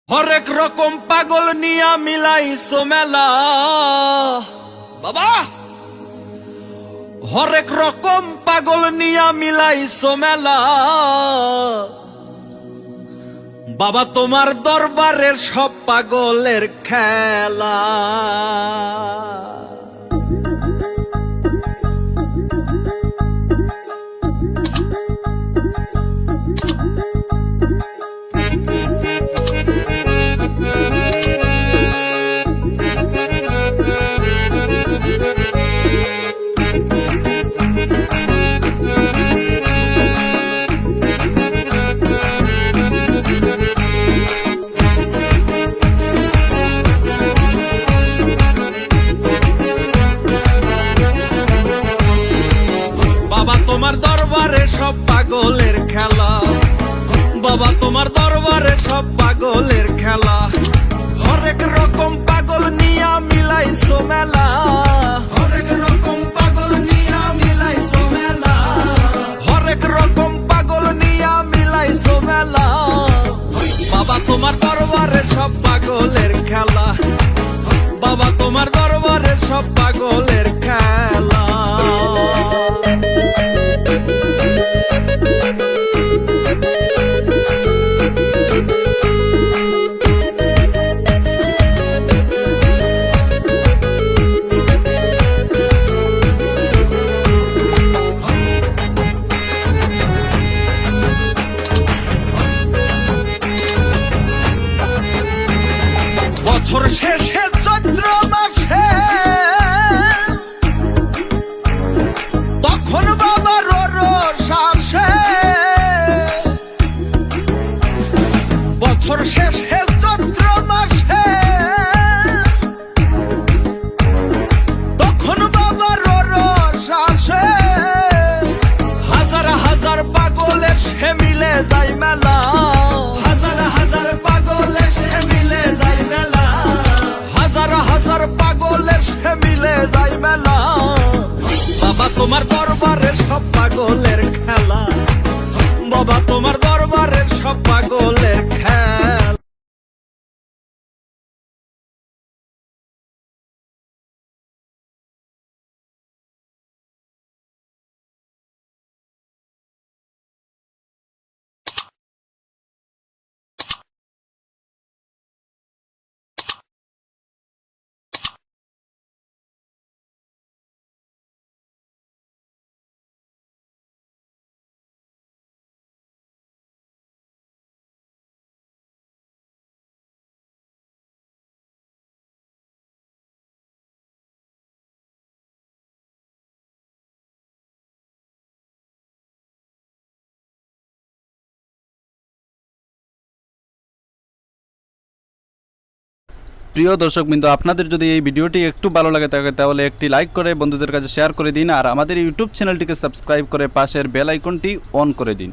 হরেক রকম পাগল নিয়া মিলাইছো মেলা বাবা, হরেক রকম পাগল নিয়া মিলাইছো মেলা বাবা, তোমার দরবারের সব পাগলের খেলা। বাবা তোমার দরবারে সব পাগলের খেলা, বাবা তোমার দরবারে সব পাগলের খেলা। হরেক রকম পাগল নিয়া মিলাইছো মেলা, হরেক রকম পাগল নিয়া মিলাইছো মেলা, হরেক রকম পাগল নিয়া মিলাইছো মেলা। বাবা তোমার দরবারে সব পাগলের খেলা, বাবা তোমার দরবারে সব পাগলের খেলা। বছর শেষে চৈত্র মাসে তখন বাবার রোষ আসে, বছর শেষে চৈত্র মাসে তখন বাবার রোষ আসে। হাজার হাজার পাগলের সে মিলে যায় মেলা, হাজার হাজার পাগলের সে মিলে যায় মেলা, হাজার হাজার পাগলের সে মিলে যায় মেলা। বাবা তোমার দরবারে সব পাগলের খেলা, বাবা তোমার দরবারে সব পাগলের খেলা। প্রিয় দর্শকবৃন্দ, আপনাদের যদি এই ভিডিওটি একটু ভালো লাগে থাকে তাহলে একটি লাইক করে বন্ধুদের কাছে শেয়ার করে দিন, আর আমাদের ইউটিউব চ্যানেলটিকে সাবস্ক্রাইব করে পাশের বেল আইকনটি অন করে দিন।